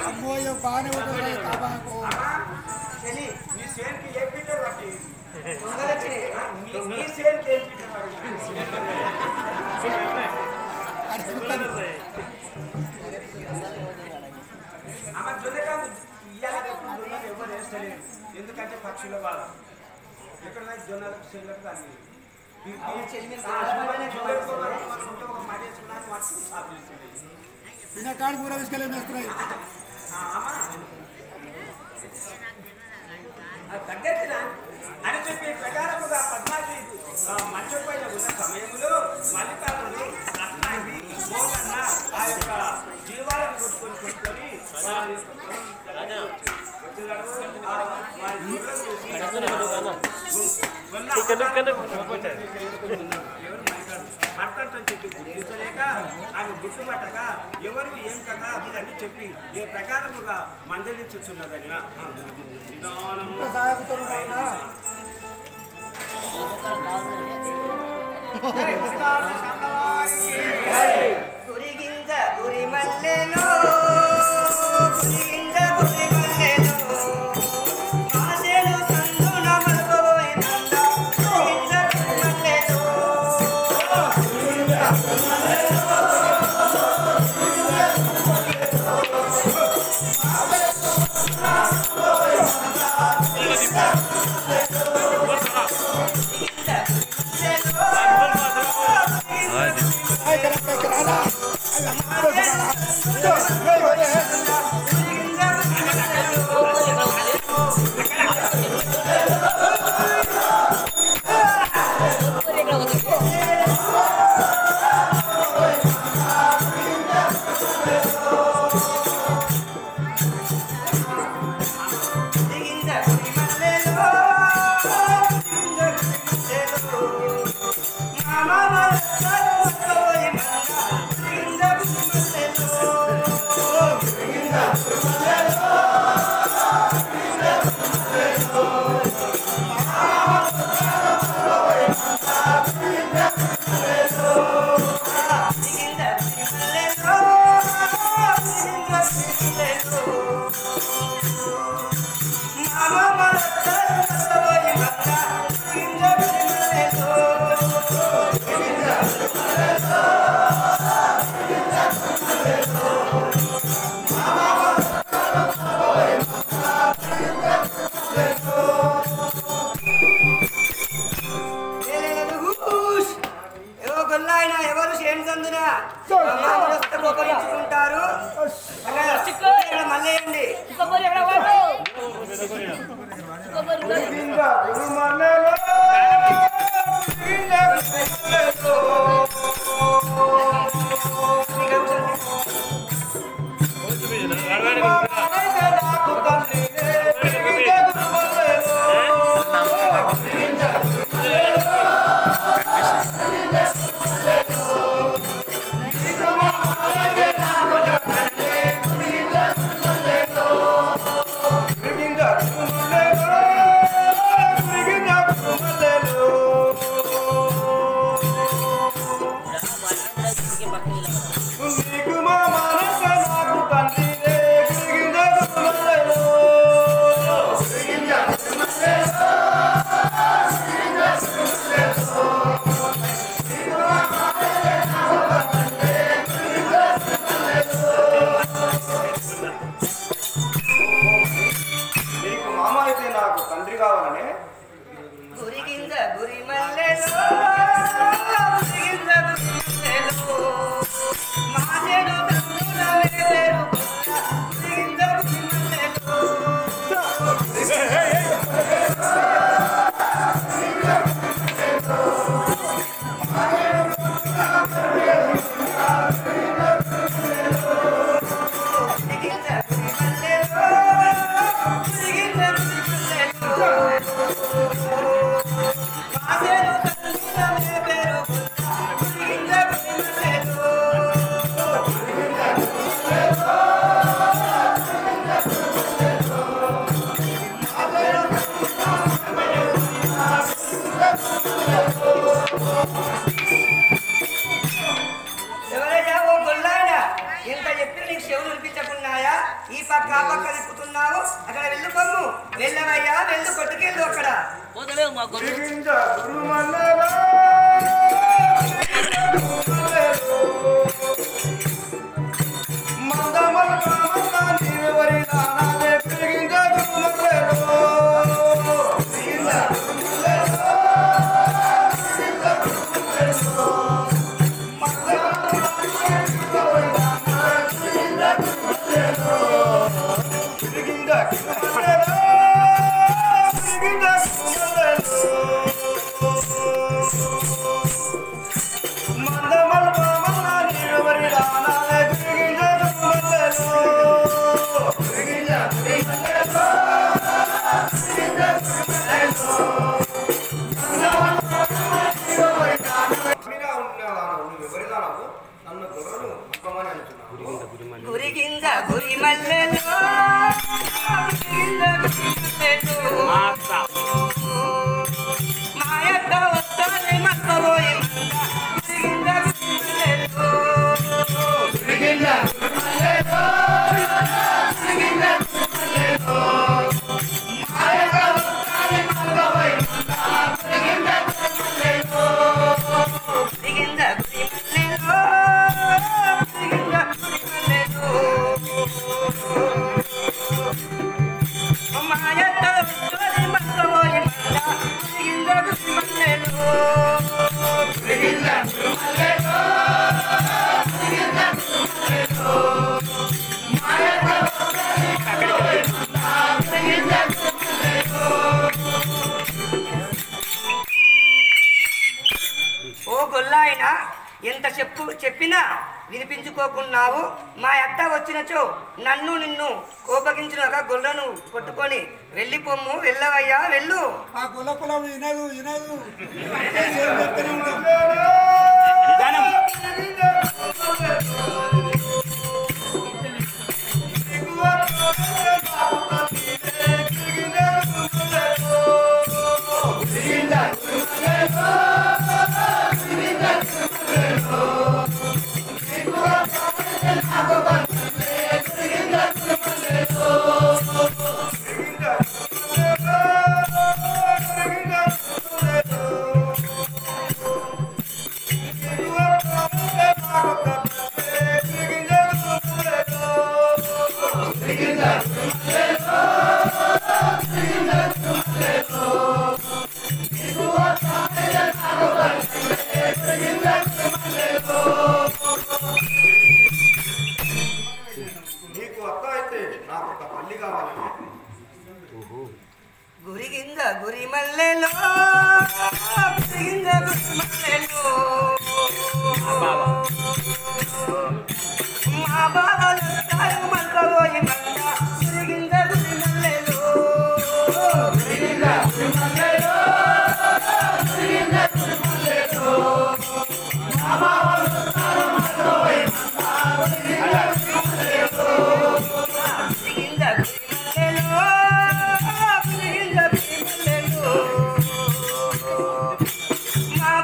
అమ్మోయ్య బాగానే ఉంటుంది తాబాకు నీ సేన్కి ఏ పీటర్ పట్టి నీ సేన్కి ఏ పీటర్ అమ్మ జొన్నకాదు ఇయ్యాలి జొన్నలు ఎవరు వేస్తలేదు ఎందుకంటే పక్షుల బాధ ఎక్కడ జొన్నలకు చెల్లెలకు కానీ పిన్నకాడు కూడా తీసుకెళ్ళి వేస్తున్నాయి తగ్గెత్తిన అని చెప్పి ప్రకారముగా పద్మావతి మంచం పైన ఉన్న సమయంలో మల్లికార్జునుడు రత్నాగి మోగన్న ఆ యొక్క జీవాలను కొట్టుకొని మాట్లాడటం చెప్పి గుర్తించలేక ఆమె గుర్తుపట్టగా ఎవరు ఏం కదా అదని చెప్పి ఏ ప్రకారముగా మందలించుతున్నదని గురిగింజ గురి మల్లెలో గురిగింజ గురి మల్లెలో ఆశలు సందున మలపోయినంద గురిగింజ గురి మల్లెలో ఎవరు చేయండి మళ్ళేయండి ఈ పక్క ఆ పక్క తిప్పుతున్నావు అక్కడ వెళ్ళు కొమ్ము వెళ్ళవయ్యా వెళ్ళు కొట్టుకెళ్ళు అక్కడ గురిగింజ గురి మల్లెలో మాయక్క వస్తానే మక్కబోయి ఎంత చెప్పినా వినిపించుకోకున్నావు. మా అత్త వచ్చినచో నన్ను నిన్ను కోపగించినగా గొల్లను కొట్టుకొని వెళ్ళిపోమ్ము వెళ్ళవయ్యా వెళ్ళు. ఆ గొల్ల పొలం వినదు వినదు గురిగింజ గురి మల్లెలో గురిగింజ గురి మల్లెలో మా బావలు మల్కబోయి మల్ల గురిగింజ గురి మల్లెలో గురిగింజ గురి మల్లెలో గురిగింజ గురి మల్లెలో మా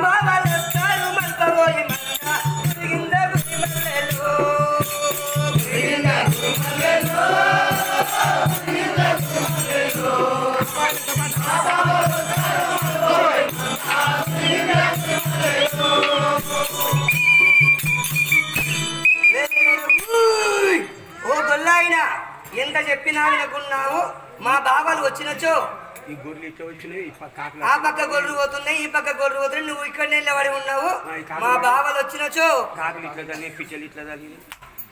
బావలు మల్కబోయి మల్ల గురిగింజ గురి మల్లెలో ఎంత చెప్పినా వినకున్నావు. మా బాబాలు వచ్చినచో ఆ పక్క గొర్రెలు పోతున్నాయి ఈ పక్క గొర్రెలు పోతున్నాయి నువ్వు ఇక్కడ నిలబడి ఉన్నావు.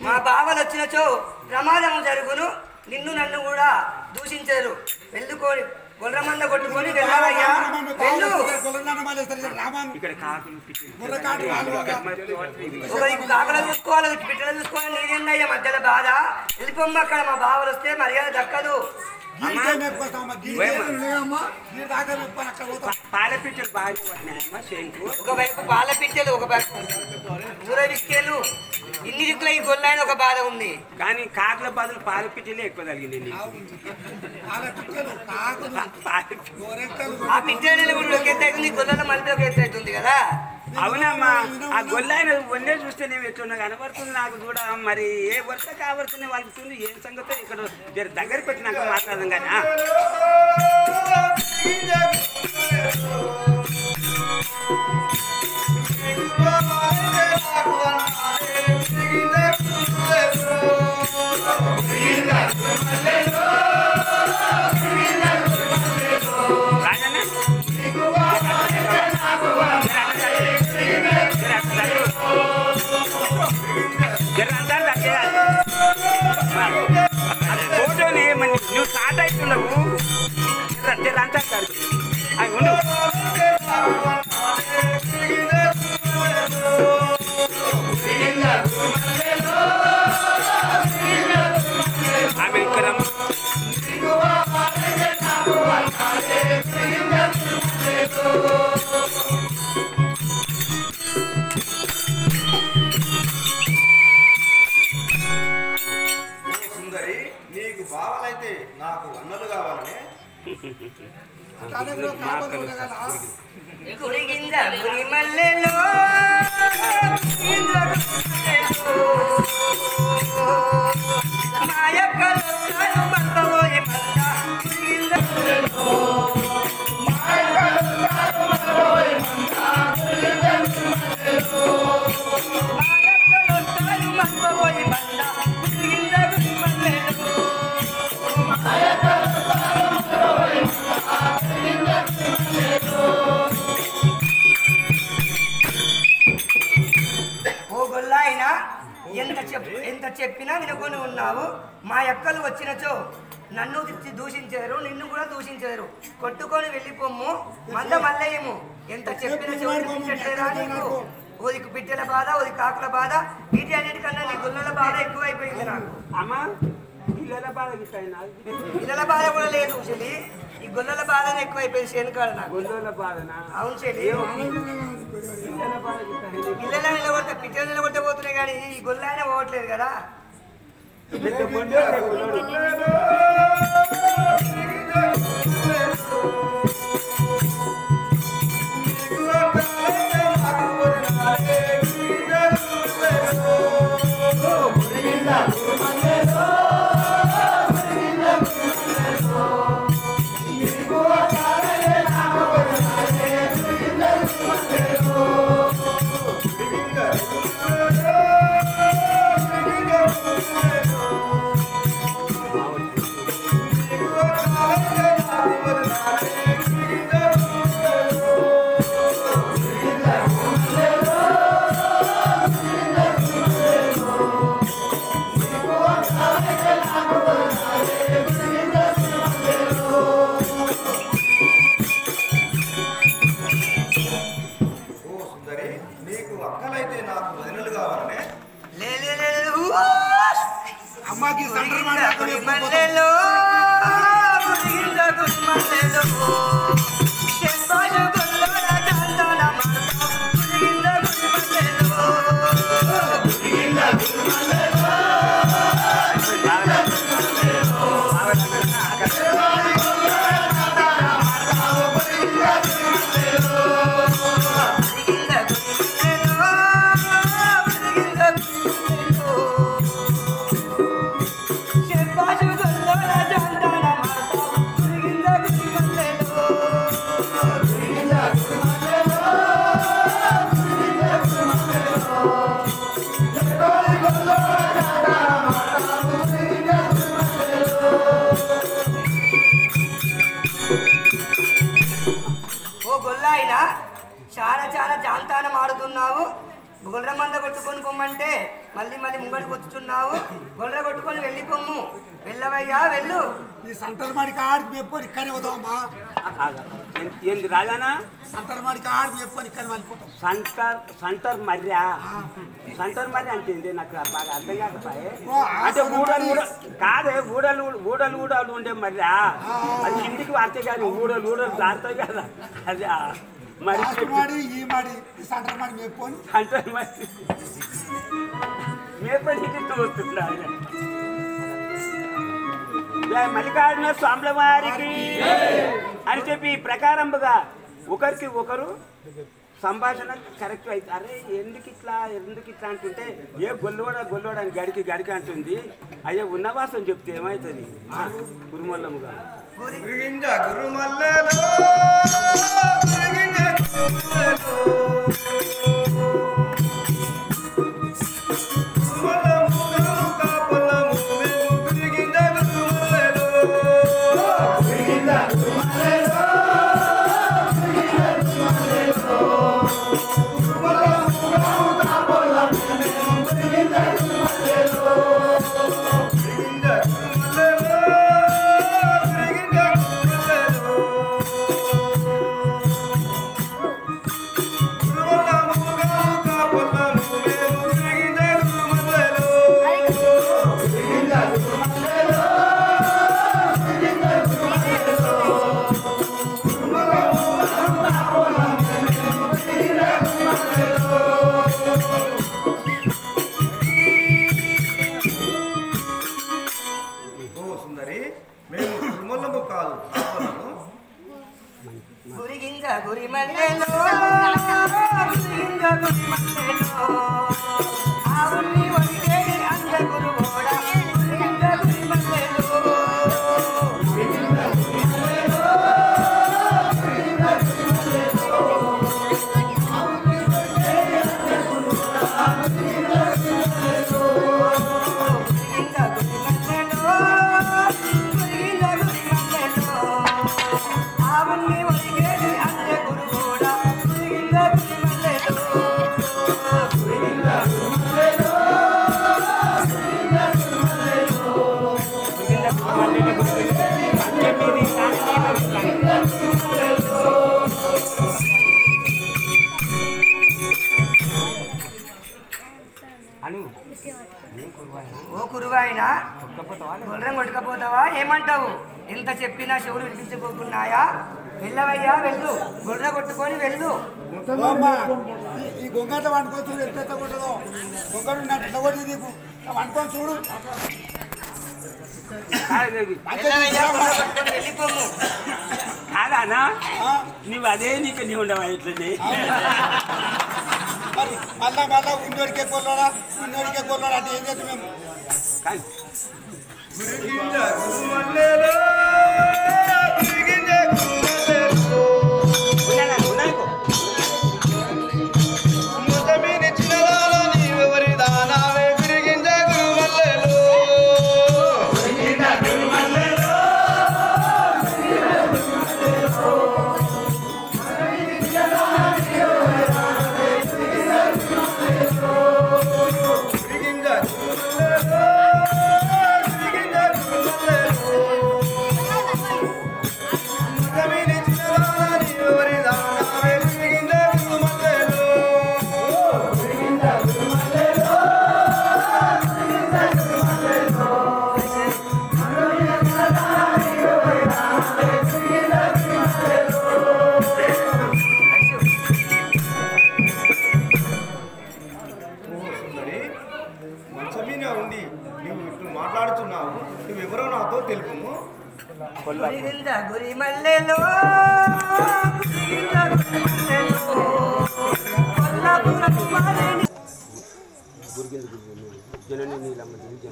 మా బాబాలు వచ్చినచో ప్రమాదం జరుగును. నిన్ను నన్ను కూడా దూషించారు. వెళ్ళుకోని గొర్రె మంద కొట్టుకొని వెళ్ళాలయ్యా వెళ్ళు. ఒకరికి కాకలు చూసుకోవాలి పిట్టలు చూసుకోవాలి నీదేందయ్యా మధ్యలో బాధ. వెళ్ళిపోమ్మ అక్కడ మా బావలు వస్తే మర్యాద దక్కదు. ఒకవైపు పాల పిట్టలు ఒకవైపు ఊర విక్కేలు ఇన్ని దిక్కుల ఈ గొల్లాయన ఒక బాధ ఉంది. కానీ కాకుల బదులు పాల పిట్టలే ఎక్కువ తగిలింది. ఆ పిట్టలు ఒక ఎత్తు అవుతుంది గొల్లలో మళ్ళీ ఒక ఎత్తు అవుతుంది కదా. అవునమ్మా ఆ గొల్లాయన వందే చూస్తే నేను ఎట్లున్నా కనబడుతుంది నాకు కూడా మరి ఏ వరుస కాబడుతుంది వాళ్ళకి చూడు ఏం సంగతో ఇక్కడ దగ్గరికి వచ్చినాక మాట్లాడదాం కానీ ఫోటోని నువ్వు స్టార్ట్ అవుతున్నావు అంతా అవి ఉండు ఆమె ఇక్కడ సుందరి నీకు బావలైతే నాకు అన్నలు కావాలని గురిగింద గురి మల్లెలో మాయక్కలు మందవోయి మంద గురిగింద మాయక్కలు మందవోయి మంద గురిగింద గురి మల్లెలో ఓ గొల్లాయినా ఎంత చెప్పినా వినుకొని ఉన్నావు. మా ఎక్కలు వచ్చినచో నన్ను దూషించారు, నిన్ను కూడా దూషించారు. కొట్టుకొని వెళ్ళిపోమ్ము మంద మల్లయ్యము. ఎంత చెప్పిన చెవించట్లేదా నీకు? ఓదికి పిట్టెల బాధ, ఓది కాకుల బాధ, వీటి అన్నిటికన్నా నీ గొల్లల బాధ ఎక్కువైపోయింది నాకు. అమ్మా పిల్లల బాధ కూడా లేదు చెల్లి, ఈ గొల్లల బాధనే ఎక్కువైపోయింది శేనుకాడ నాకు. గొల్లల బాధనా? అవును చెల్లి, పిల్లల నిలబడితే పిట్టలు నిలబడితే పోతున్నాయి కానీ ఈ గొల్ల అయినా పోవట్లేదు కదా. అమ్మాకి మల్లెలో చాలా జాంతానం ఆడుతున్నావు. గొర్రె మంద కొట్టుకొని పొమ్మంటే మళ్ళీ ముంగడికి వచ్చుతున్నావు. గొర్రె కొట్టుకొని వెళ్ళిపోమ్ము. వెళ్ళవయ్యా వెళ్ళు. ఈ సంతర్మాడికి ఆడికి మెప్పుకొని ఇక్కడే వదామా? ఏంది రాజానా? సంతర్మాడికి ఆడికి మెప్పుకొని ఇక్కడ వెళ్ళిపోతాం. సంటర్ మర్యా సంటర్ మర్రి అంటే నాకు బాగా అర్థం కాకపోయే. అంటే కాదే ఊడలు ఉండే మర్యా అది ఇంటికి వాడితే కానీ ఊడలు దారుతాయి కదా. అది మరి ఈ మాడి సంతర్మాడి మెప్పుకొని సంటర్ మరి మేపని చూస్తున్నా. మల్లికార్జున స్వాముల వారికి అని చెప్పి ప్రకారంగా ఒకరికి ఒకరు సంభాషణ కరెక్ట్ అయితే అరే ఎందుకు ఇట్లా అంటుంటే ఏ గొల్లవాడ అని గడికి అంటుంది అయ్యే ఉన్నవాసం చెప్తే ఏమవుతుంది గురుమల్లముగా ఓ కురువాయినా గుర్రం కొట్టుకపోతావా ఏమంటావు? ఎంత చెప్పినా చెవులు వినిపించుకోకున్నాయా? వెళ్ళవయ్యా వెళ్ళు, గుర్ర కొట్టుకొని వెళ్ళు. ఈ గొంగట వండుకొని చూడు ఎంత కొట్టదో. గొంగడు ఎట్లా కొట్టి నీకు వండుకొని చూడు. వెళ్ళిపోము. కాదానా నువ్వు అదే నీకు నీ ఉండవా ఇట్లనే మరి మళ్ళా ఉన్నోడికే కొల్లోడా అంటే ఏం చేస్తాం మేము?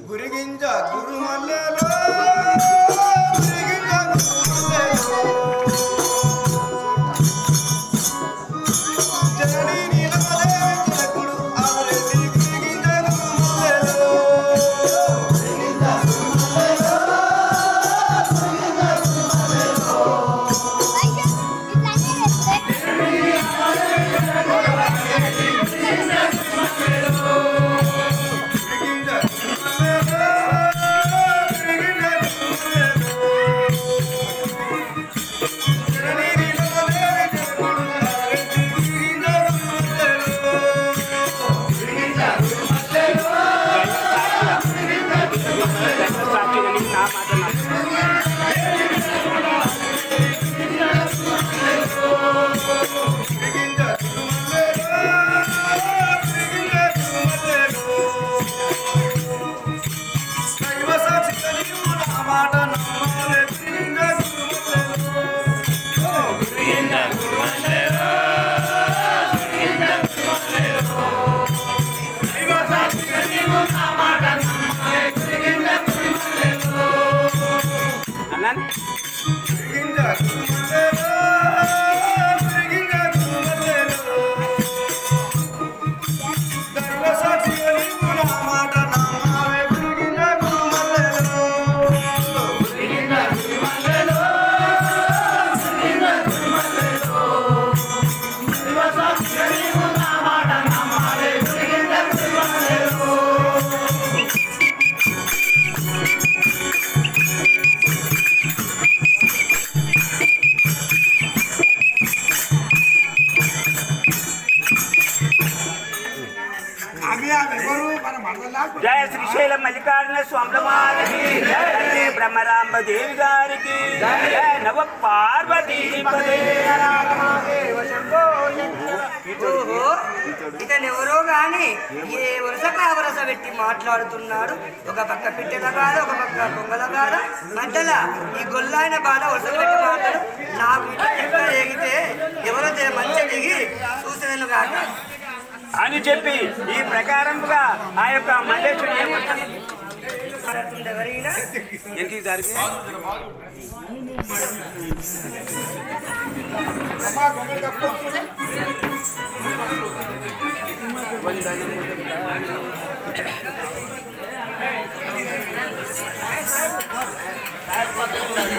గురిగింజ గురుమల్లెలో శ్రీశైలం మల్లికార్జున స్వామి బ్రహ్మరాంబ దేవి గారికి నవ పార్వతీ ఓహో ఇతనెవరో గాని ఏ వరుస కావరస పెట్టి మాట్లాడుతున్నాడు. ఒక పక్క పిట్టెల బాధ, ఒక పక్క పొంగల బాధ, మధ్యలో ఈ గొల్లాయన బాధ వరుస పెట్టి మాట్లాడు. నాకు ఇట్లా ఎగితే ఎవరో మంచిగా దిగి చూసేదను కాక అని చెప్పి ఈ ప్రకారంగా ఆ యొక్క మల్లేశ్వరి ఇంటికి జరిగి అమ్మా గొంగళి తప్పు